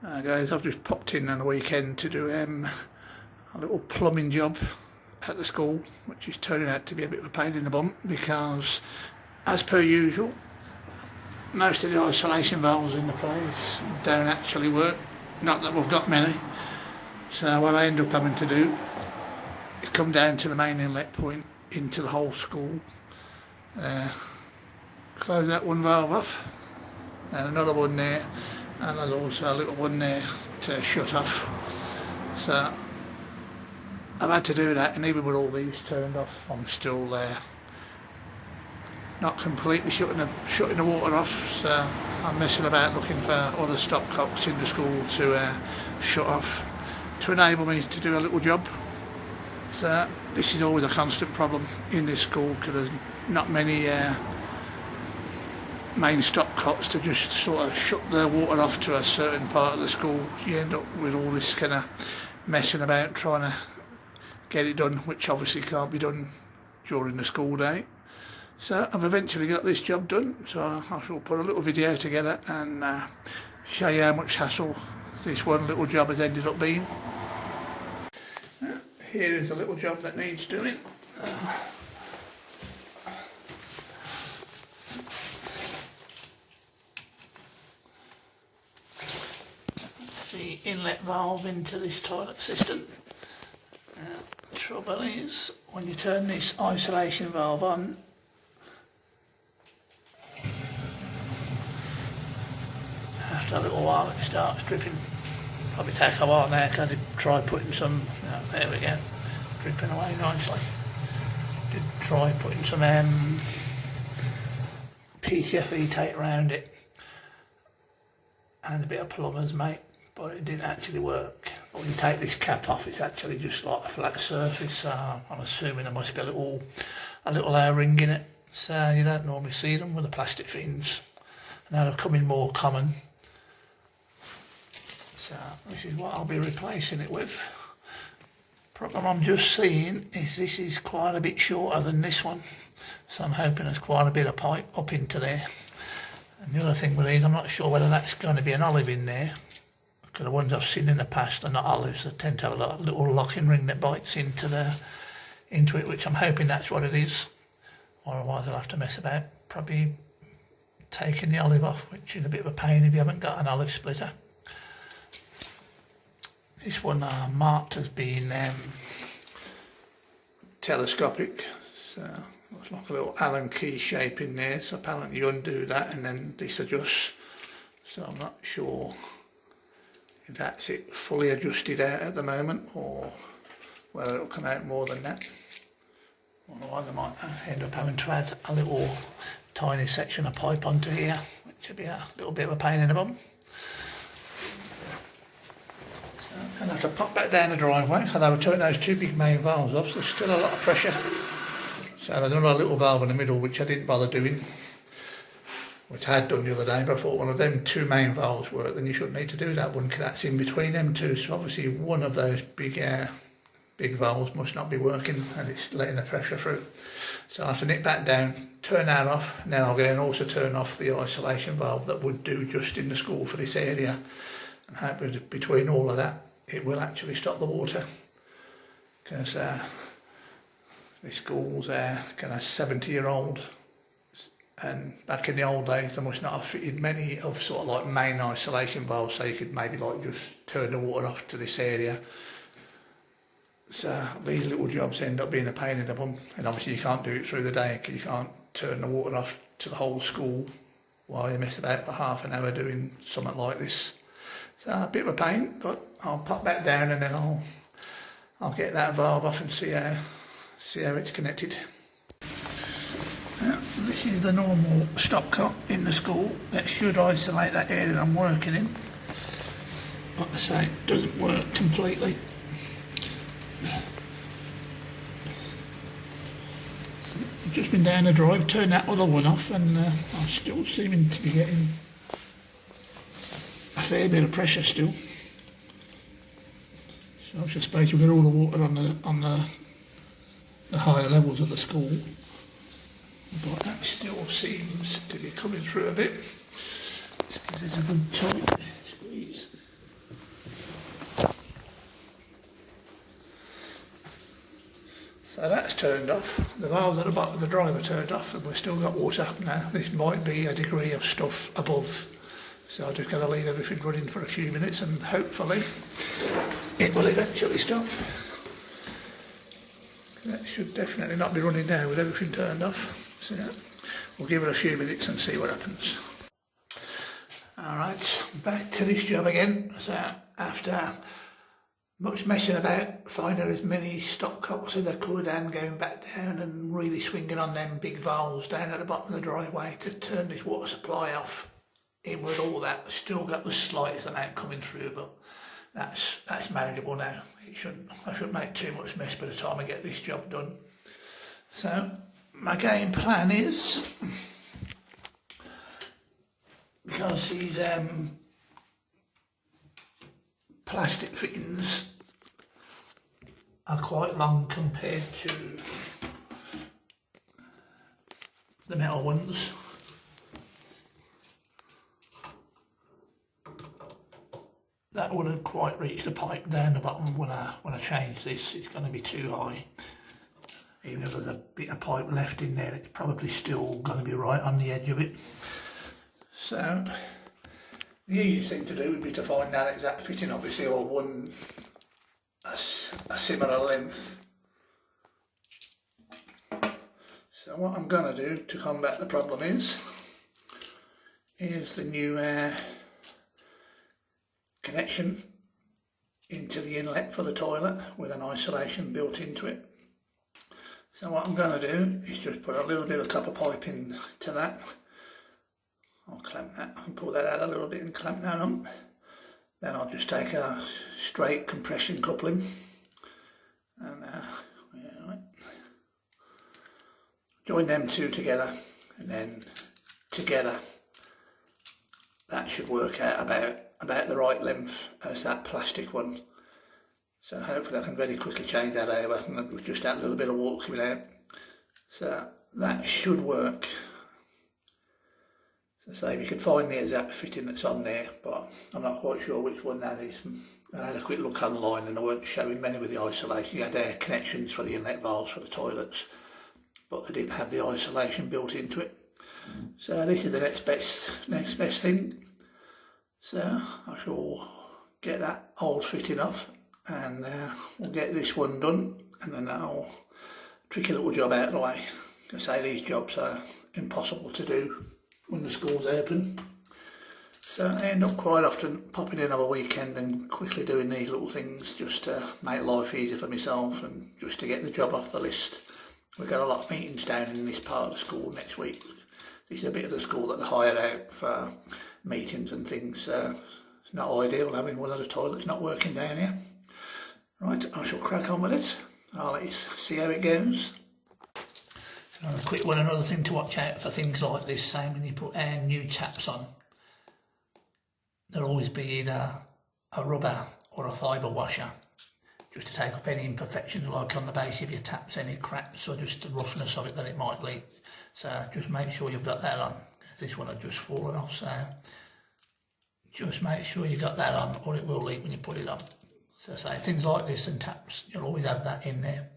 Guys, I've just popped in on the weekend to do a little plumbing job at the school, which is turning out to be a bit of a pain in the bum because, as per usual, most of the isolation valves in the place don't actually work. Not that we've got many. So what I end up having to do is come down to the main inlet point into the whole school, close that one valve off, and another one there, and there's also a little one there to shut off. So I've had to do that, and even with all these turned off, I'm still not completely shutting the water off. So I'm messing about looking for other stopcocks in the school to shut off to enable me to do a little job. So this is always a constant problem in this school because there's not many main stopcocks to just sort of shut the water off to a certain part of the school. You end up with all this kind of messing about trying to get it done, which obviously can't be done during the school day. So I've eventually got this job done, so I shall put a little video together and show you how much hassle this one little job has ended up being. Here is a little job that needs doing. The inlet valve into this toilet system. The trouble is, when you turn this isolation valve on, after a little while it starts dripping. Probably take a while now because I did try putting some, there we go, dripping away nicely. Did try putting some PTFE tape around it and a bit of plumber's mate, but it didn't actually work. But when you take this cap off, it's actually just like a flat surface, so I'm assuming there must be a little O-ring in it, so you don't normally see them with the plastic fins. Now they're becoming more common. So this is what I'll be replacing it with. Problem I'm just seeing is this is quite a bit shorter than this one, so I'm hoping there's quite a bit of pipe up into there. And the other thing with these, I'm not sure whether that's going to be an olive in there, because the ones I've seen in the past are not olives. They tend to have a little locking ring that bites into it, which I'm hoping that's what it is. Otherwise I'll have to mess about probably taking the olive off, which is a bit of a pain if you haven't got an olive splitter. This one marked as being telescopic, so looks like a little Allen key shape in there, so apparently you undo that and then this adjusts, so I'm not sure if that's it fully adjusted out at the moment or whether it'll come out more than that. Otherwise I might end up having to add a little tiny section of pipe onto here, which would be a little bit of a pain in the bum. I'm going to have to pop back down the driveway, although we're turning those two big main valves off, so there's still a lot of pressure. So there's another little valve in the middle which I didn't bother doing, which I had done the other day, but I thought one of them two main valves work, then you shouldn't need to do that one because that's in between them two. So obviously one of those big valves must not be working and it's letting the pressure through. So I'll have to nip that down, turn that off, and then I'll go and also turn off the isolation valve that would do just in the school for this area. And hopefully between all of that it will actually stop the water, because this school's kind of 70-year-old, and back in the old days they must not have fitted many of sort of like main isolation valves, so you could maybe like just turn the water off to this area. So these little jobs end up being a pain in the bum, and obviously you can't do it through the day because you can't turn the water off to the whole school while you mess about for half an hour doing something like this. So a bit of a pain, but I'll pop back down and then I'll get that valve off and see how it's connected. This is the normal stopcock in the school that should isolate that area I'm working in. Like I say, it doesn't work completely. So I've just been down the drive, turned that other one off, and I'm still seeming to be getting a fair bit of pressure still. So I just suppose we've got all the water on the higher levels of the school, but that still seems to be coming through a bit. Just give this a good tight squeeze. So that's turned off. The valve at the bottom of the driver turned off, and we've still got water. Now this might be a degree of stuff above, so I'm just going to leave everything running for a few minutes and hopefully it will eventually stop. That should definitely not be running now with everything turned off. So we'll give it a few minutes and see what happens. Alright, back to this job again. So after much messing about, finding as many stop cocks as I could and going back down and really swinging on them big valves down at the bottom of the driveway to turn this water supply off, in with all that, still got the slightest amount coming through, but that's manageable now. I shouldn't make too much mess by the time I get this job done. So my game plan is, because these plastic fittings are quite long compared to the metal ones, that wouldn't quite reach the pipe down the bottom when I change this. It's going to be too high. Even if there's a bit of pipe left in there, it's probably still going to be right on the edge of it. So the easiest thing to do would be to find that exact fitting, obviously, or one a similar length. So what I'm going to do to combat the problem is the new connection into the inlet for the toilet with an isolation built into it. So what I'm going to do is just put a little bit of copper pipe into that. I'll clamp that, I can pull that out a little bit and clamp that on. Then I'll just take a straight compression coupling and join them two together, and then together that should work out about the right length as that plastic one. So hopefully I can very quickly change that over, and with just that little bit of water coming out. So that should work. So if you could find the exact fitting that's on there, but I'm not quite sure which one that is. I had a quick look online and they weren't showing many with the isolation. You had air connections for the inlet valves for the toilets, but they didn't have the isolation built into it. So this is the next best thing. So I shall get that old fitting off, and we'll get this one done, and then that'll tricky little job out of the way. I say these jobs are impossible to do when the school's open, so I end up quite often popping in over a weekend and quickly doing these little things just to make life easier for myself and just to get the job off the list. We've got a lot of meetings down in this part of the school next week. This is a bit of the school that they hired out for meetings and things, so it's not ideal having one of the toilets not working down here. Right, I shall crack on with it. I'll let you see how it goes. Another quick one, another thing to watch out for things like this, same when you put new taps on. There'll always be either a rubber or a fibre washer, just to take up any imperfections like on the base of your taps, any cracks or just the roughness of it that it might leak. So just make sure you've got that on. This one had just fallen off, so just make sure you got that on or it will leak when you put it on. So say things like this and taps, you'll always have that in there.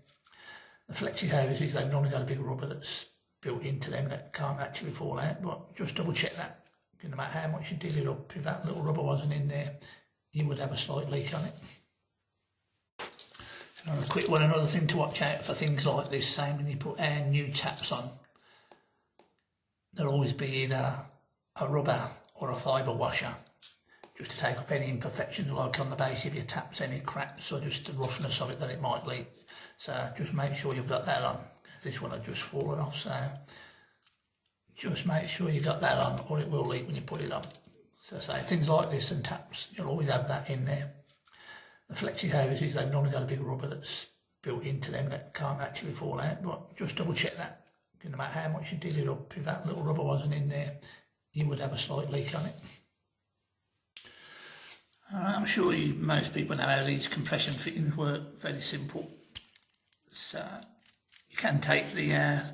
The flexi hoses, they've normally got a big rubber that's built into them that can't actually fall out, but just double check that. No matter how much you dig it up, if that little rubber wasn't in there, you would have a slight leak on it. Another quick one, another thing to watch out for things like this, same when you put new taps on. There'll always be either a rubber or a fibre washer, just to take up any imperfections like on the base of your taps, any cracks or just the roughness of it that it might leak. So just make sure you've got that on. This one had just fallen off, so just make sure you got that on or it will leak when you put it on. So say things like this and taps, you'll always have that in there. The flexi hoses, they've normally got a big rubber that's built into them that can't actually fall out, but just double check that. No matter how much you dig it up, if that little rubber wasn't in there, you would have a slight leak on it. I'm sure most people know how these compression fittings work, very simple. So you can take the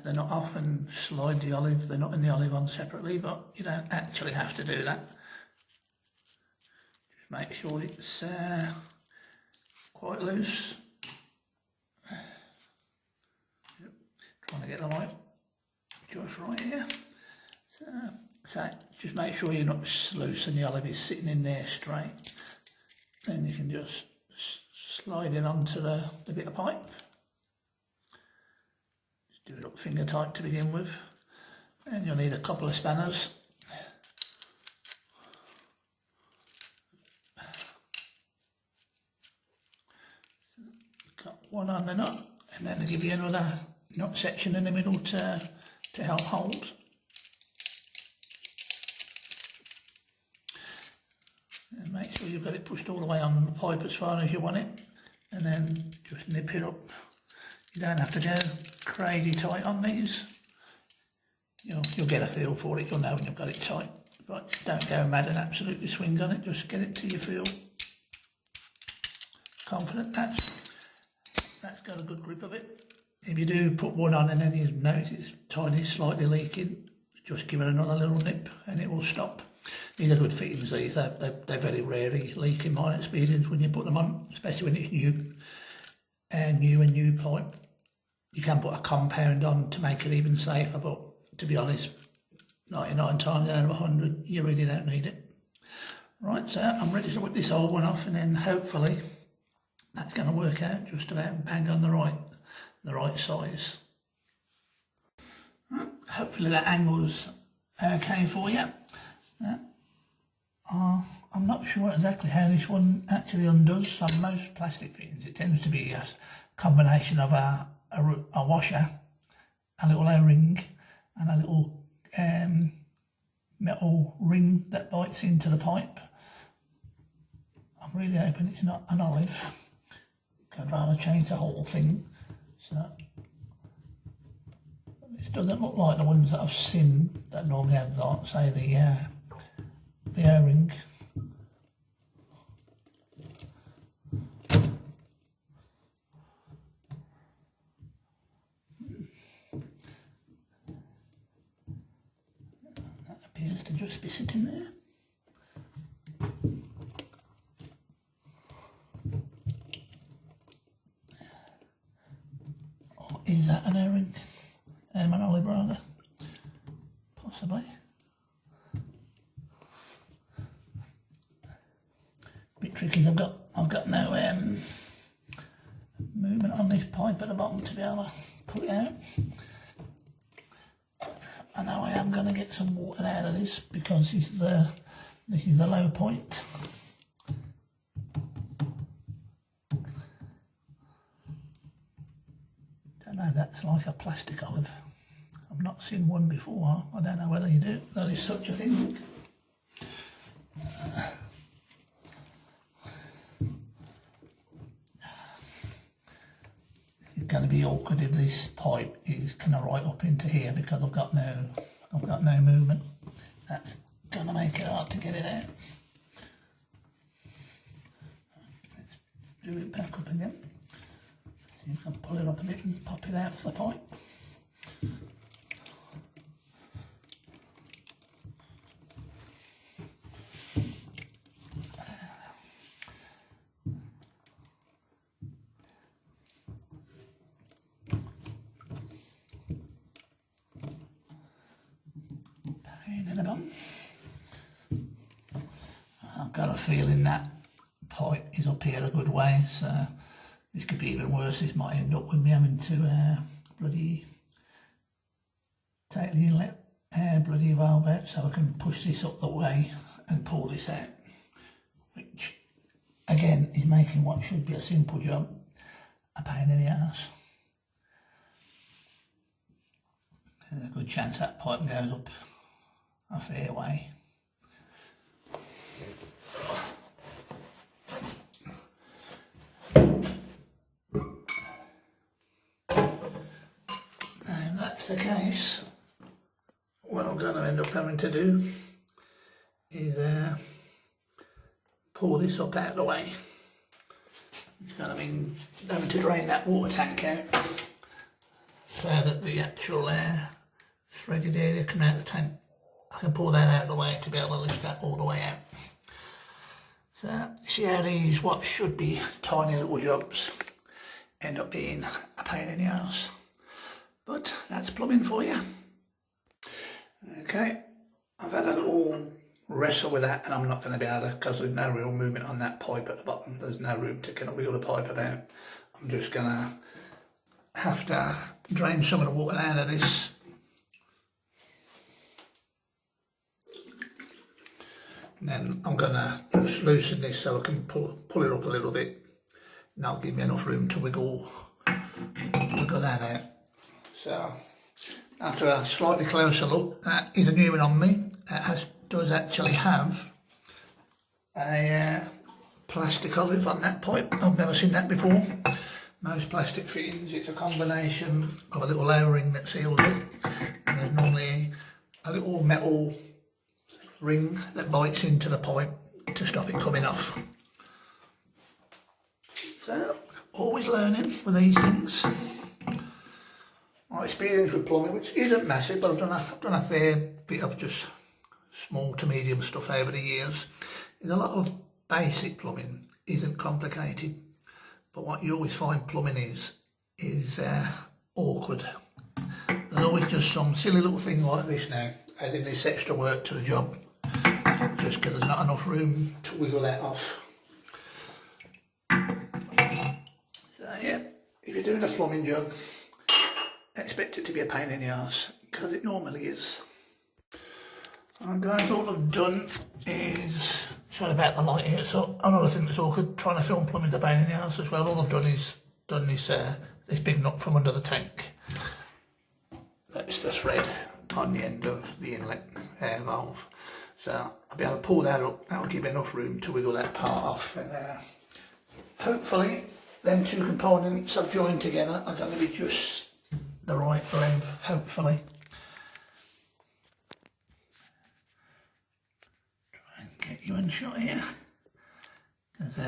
nut off and slide the nut and the olive on separately, but you don't actually have to do that. Just make sure it's quite loose. Trying to get the light just right here. So just make sure you're not loose and the olive is sitting in there straight. Then you can just slide it onto the bit of pipe. Just do it up finger tight to begin with. And you'll need a couple of spanners. So cut one on the nut, and then I'll give you another nut section in the middle to help hold. And make sure you've got it pushed all the way on the pipe as far as you want it, and then just nip it up. You don't have to go crazy tight on these. You'll get a feel for it, you'll know when you've got it tight. But don't go mad and absolutely swing on it, just get it till you feel confident that's got a good grip of it. If you do put one on and then you notice it's tiny, slightly leaking, just give it another little nip and it will stop. These are good fittings, these. They're very rarely leak in my experience when you put them on, especially when it's new pipe. You can put a compound on to make it even safer, but to be honest, 99 times out of 100, you really don't need it. Right, so I'm ready to whip this old one off, and then hopefully that's going to work out just about bang on the right size. Right, hopefully that angle's okay for you. I'm not sure exactly how this one actually undoes. On most plastic fittings, it tends to be a combination of a washer, a little O-ring, and a little metal ring that bites into the pipe. I'm really hoping it's not an olive. I'd rather change the whole thing. So this doesn't look like the ones that I've seen that normally have that, say the O-ring. Appears to just be sitting there. Or is that an O-ring? An olive rather? Possibly. Bit tricky. I've got no movement on this pipe at the bottom to be able to pull it out. I know I am going to get some water out of this because this is the low point. Don't know if that's like a plastic olive. I've not seen one before. I don't know whether you do. There is such a thing. It's going to be awkward if this pipe is kind of right up into here because I've got no movement. That's going to make it hard to get it out. Let's do it back up again. See if we can pull it up a bit and pop it out of the pipe. I've got a feeling that pipe is up here a good way, so this could be even worse. This might end up with me having to bloody take the inlet bloody valve out so I can push this up the way and pull this out, which again is making what should be a simple job a pain in the ass. There's a good chance that pipe goes up a fair way. Now, if that's the case, what I'm going to end up having to do is pull this up out of the way. It's going to mean having to drain that water tank out so that the actual threaded area coming out of the tank, I can pull that out of the way to be able to lift that all the way out. So see how these, what should be tiny little jobs, end up being a pain in the arse. But that's plumbing for you. Okay, I've had a little wrestle with that, and I'm not going to be able to, because there's no real movement on that pipe at the bottom. There's no room to kind of wiggle the pipe about. I'm just going to have to drain some of the water out of this. And then I'm going to just loosen this so I can pull it up a little bit. And that'll give me enough room to wiggle that out. So after a slightly closer look, that is a new one on me. It does actually have a plastic olive on that pipe. I've never seen that before. Most plastic fittings, it's a combination of a little O-ring that seals it, and there's normally a little metal ring that bites into the pipe to stop it coming off. So, always learning with these things. My experience with plumbing, which isn't massive, but I've done a fair bit of just small to medium stuff over the years, is a lot of basic plumbing isn't complicated. But what you always find plumbing is awkward. There's always just some silly little thing like this now, adding this extra work to the job, just because there's not enough room to wiggle that off. So yeah, if you're doing a plumbing job, expect it to be a pain in the arse, because it normally is. And guys, all I've done is, sorry about the light here, so another thing that's awkward, trying to film plumbing's a pain in the arse as well. All I've done is this big nut from under the tank. That's the thread on the end of the inlet air valve. So I'll be able to pull that up, that'll give enough room to wiggle that part off, and hopefully them two components I've joined together are going to be just the right length, hopefully. Get you in shot here, because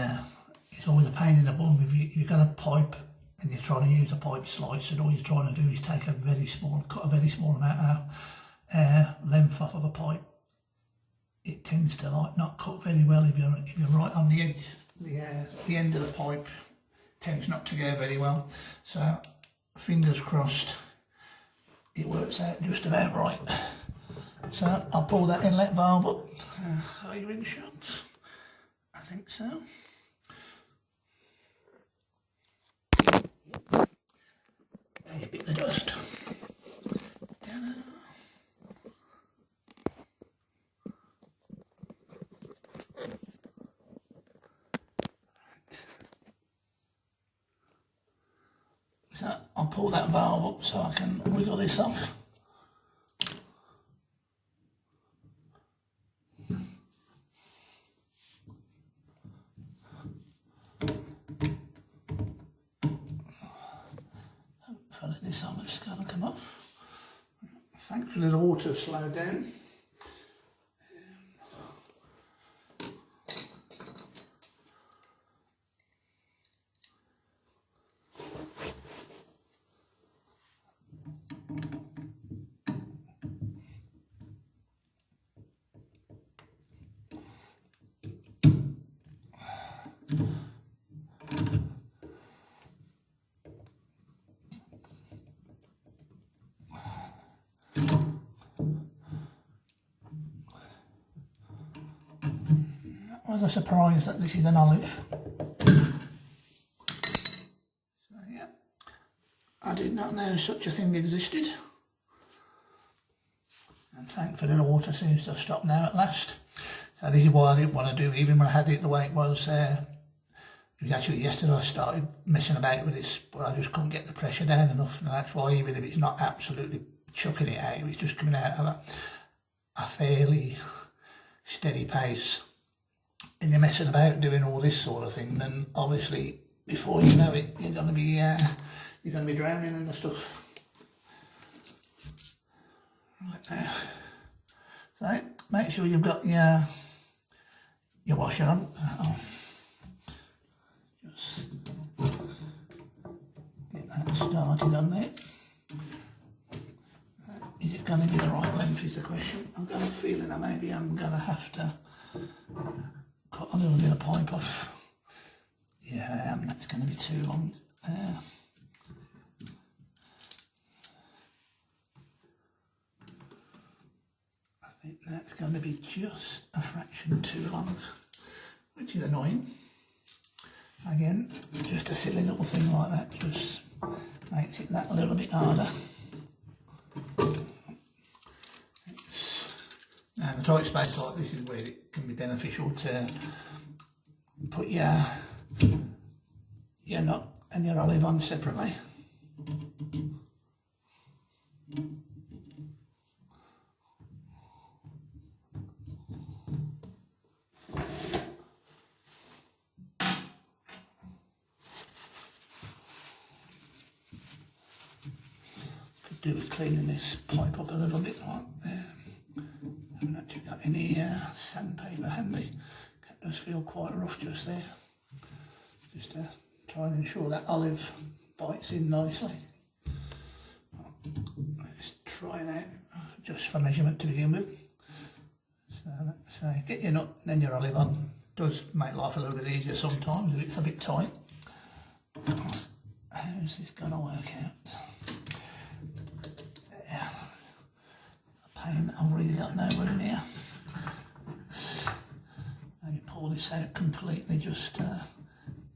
it's always a pain in the bum if you've got a pipe and you're trying to use a pipe slice, and all you're trying to do is cut a very small amount of length off of a pipe. It tends to not cut very well if you're right on the edge. The end of the pipe tends not to go very well. So fingers crossed, it works out just about right. So I'll pull that inlet valve up. Are you in shots? I think so. Now you pick the dust. Ta-da. So I'll pull that valve up so I can wiggle this off. Hopefully this olive's going to come off. Thankfully the water's slowed down. Was a surprise that this is an olive. So yeah, I did not know such a thing existed. And thankfully the water seems to have stopped now at last. So this is what I didn't want to do, even when I had it the way it was. It was actually yesterday I started messing about with this, but I just couldn't get the pressure down enough, and that's why even if it's not absolutely chucking it out, it's just coming out of a fairly steady pace. And you're messing about doing all this sort of thing, then obviously before you know it, you're going to be drowning in the stuff. Right now, so make sure you've got your washer on. Just get that started on there. Is it going to be the right length is the question. I've got a feeling that maybe I'm going to have to cut a little bit of pipe off. Yeah, that's going to be too long. think that's going to be just a fraction too long, which is annoying. Again, just a silly little thing like that just makes it that a little bit harder. Now, in a tight space like this is where it can be beneficial to put your nut and your olive on separately. Could do with cleaning this pipe up a little bit like there. I haven't actually got any sandpaper handy. It does feel quite rough just there. Just to try and ensure that olive bites in nicely. Let's try it out just for measurement to begin with. So let's say get your nut and then your olive on. Does make life a little bit easier sometimes if it's a bit tight. How's this going to work out? There. A pain, I've really got no room here. Let's maybe pull this out completely, just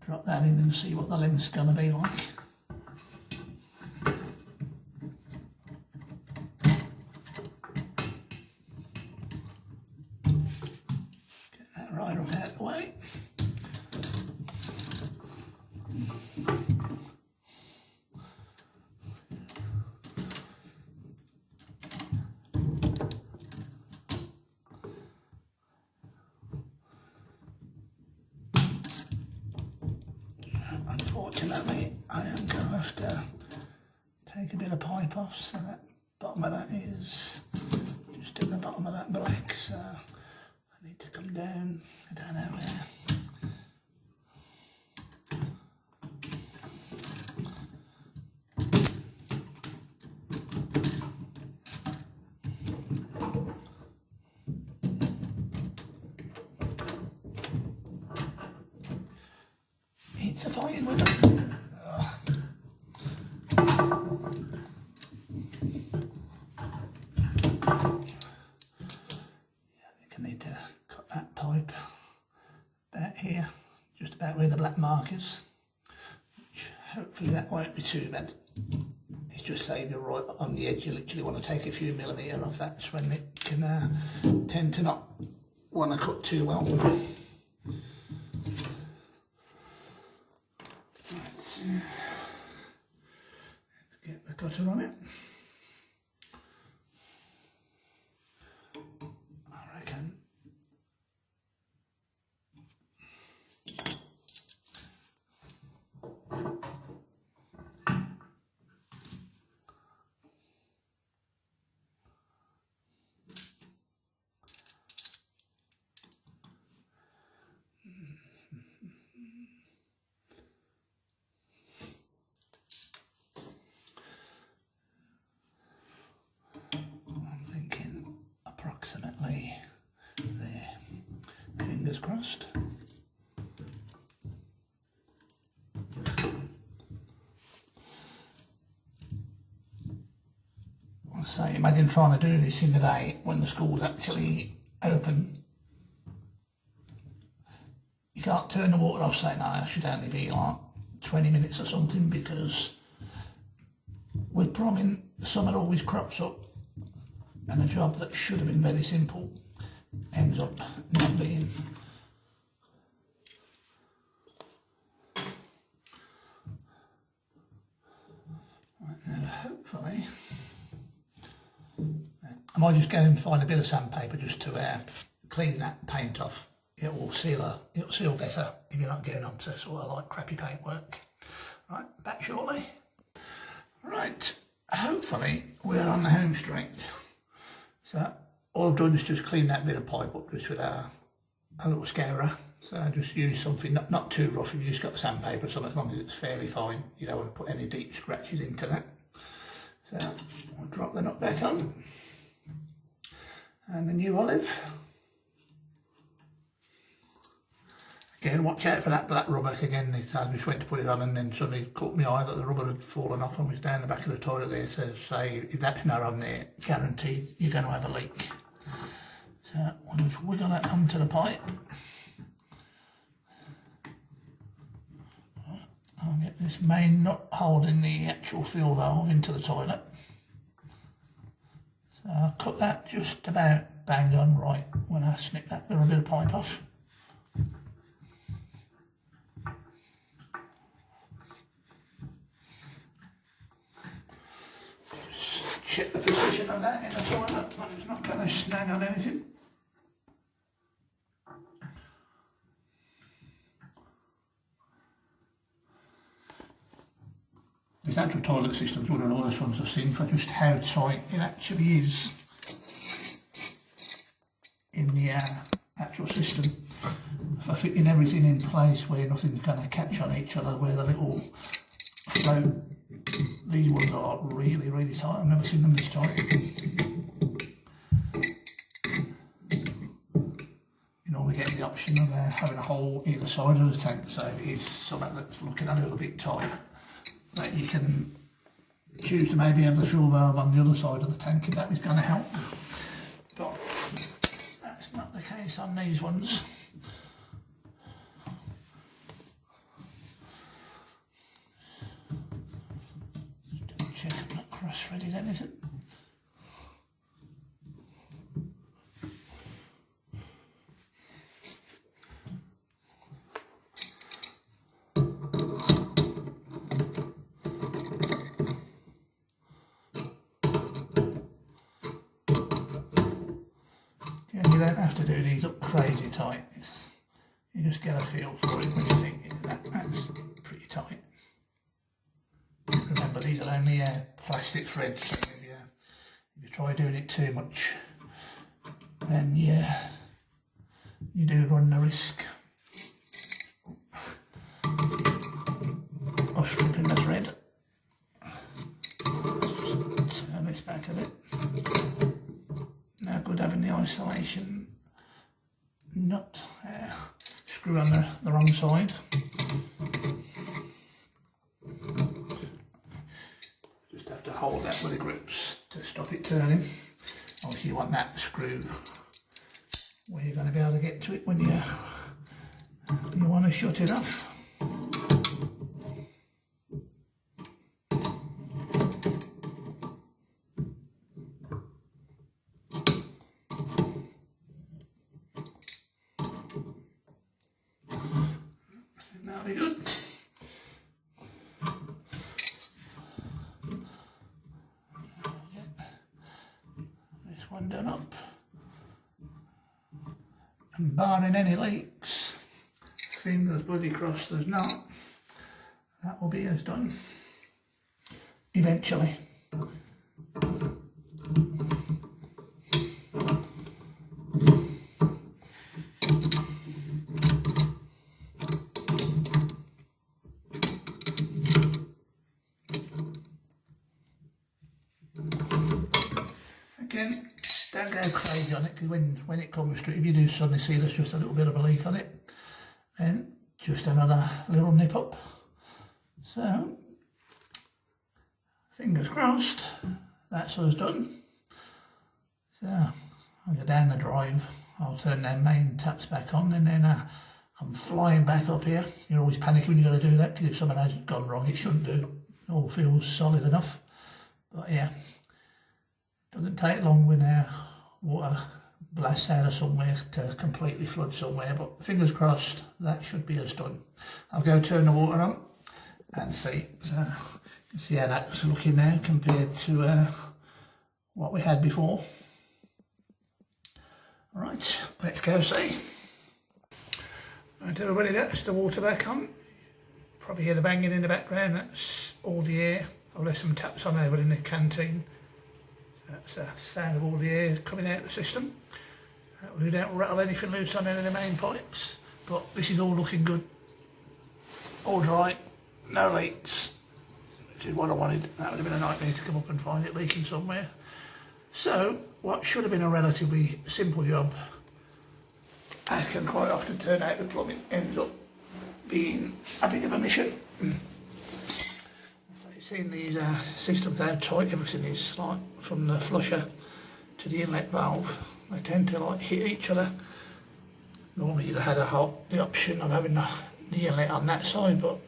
drop that in and see what the length's going to be like. Get that right up out of the way. Unfortunately, I am going to have to take a bit of pipe off, so that bottom of that is just at the bottom of that black, so I need to come down, I don't know where. It's a fighting with it. Yeah, I think I need to cut that pipe about here, just about where the black mark is. Which hopefully that won't be too bad. It's just saying you're right on the edge. You literally want to take a few millimetres off. That's when it can tend to not want to cut too well. Let's get the cutter on it. I reckon approximately there. Fingers crossed. So imagine trying to do this in the day when the school's actually open. You can't turn the water off saying, no, it should only be like 20 minutes or something, because with plumbing, summer always crops up, and a job that should have been very simple ends up not being. Right, now hopefully, I might just go and find a bit of sandpaper just to clean that paint off. It will seal better if you're not getting onto sort of like crappy paintwork. Right, back shortly. Right, hopefully we're on the home straight. So all I've done is just clean that bit of pipe up just with a little scourer. So I just use something not too rough. If you just got sandpaper or something, as long as it's fairly fine, you don't want to put any deep scratches into that. So I'll drop the nut back on. And the new olive. Again, watch out for that black rubber. Again, I just went to put it on and then suddenly caught my eye that the rubber had fallen off and was down the back of the toilet there. So say if that's not on there, guaranteed you're going to have a leak. So we'll just wiggle that onto the pipe. I'll get this main nut holding the actual fuel valve into the toilet. So I'll cut that just about bang on right when I snip that little bit of pipe off. Just check the position of that in the toilet, but it's not going to snag on anything. This actual toilet system is one of the worst ones I've seen for just how tight it actually is in the actual system. For fitting everything in place where nothing's going to catch on each other, where the little float, these ones are really, really tight. I've never seen them this tight. You normally get the option of having a hole either side of the tank, so if it is something that's looking a little bit tight, that you can choose to maybe have the fuel valve on the other side of the tank if that is going to help. But that's not the case on these ones. Just double check I'm not cross-threaded anything. You don't have to do these up crazy tight. You just get a feel for it when you think that's pretty tight. Remember, these are only plastic threads, so if you try doing it too much, then you do run the risk of stripping the thread. Let's just turn this back a bit. No good having the isolation nut screw on the wrong side. Just have to hold that with the grips to stop it turning. Obviously you want that screw where you're going to be able to get to it when you want to shut it off. That'll be good. Get this one done up. And barring any leaks, fingers bloody crossed there's not, that will be as done eventually. Again, don't go crazy on it, because when it comes to it, if you do suddenly see there's just a little bit of a leak on it, then just another little nip up. So, fingers crossed, that's us done. So, I'll go down the drive, I'll turn them main taps back on, and then I'm flying back up here. You're always panicking when you've got to do that, because if something has gone wrong, it shouldn't do. It all feels solid enough. But yeah. Doesn't take long when water blasts out of somewhere to completely flood somewhere, but fingers crossed that should be as done. I'll go turn the water on and see. So you can see how that's looking now compared to what we had before. Right, let's go see. Right, everybody, that's the water back on. Probably hear the banging in the background, that's all the air. I've left some taps on over in the canteen. That's the sound of all the air coming out of the system. We don't rattle anything loose on any of the main pipes, but this is all looking good. All dry, no leaks, which is what I wanted. That would have been a nightmare to come up and find it leaking somewhere. So, what should have been a relatively simple job, as can quite often turn out with plumbing, ends up being a bit of a mission. Seen these systems, how tight everything is, like from the flusher to the inlet valve. They tend to like hit each other. Normally you'd have had the option of having the inlet on that side, but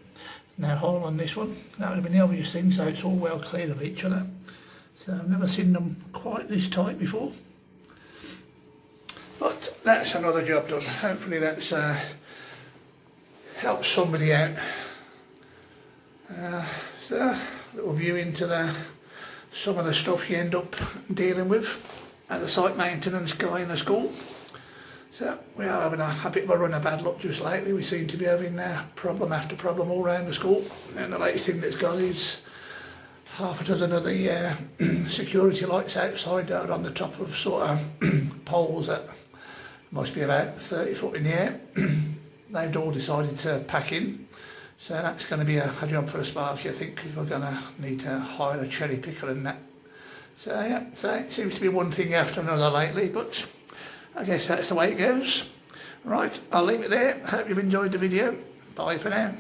no hole on this one. That would have been the obvious thing, so it's all well clear of each other. So I've never seen them quite this tight before. But that's another job done. Hopefully that's helps somebody out. So a little view into some of the stuff you end up dealing with at the site maintenance guy in the school. So we are having a bit of a run of bad luck just lately. We seem to be having problem after problem all around the school, and the latest thing that's gone is half a dozen of the security lights outside that are on the top of sort of poles that must be about 30 foot in the air. They've all decided to pack in, so that's going to be a job for a Sparky, I think, because we're going to need to hire a cherry picker and that. So yeah, so it seems to be one thing after another lately, but I guess that's the way it goes. Right, I'll leave it there. Hope you've enjoyed the video. Bye for now.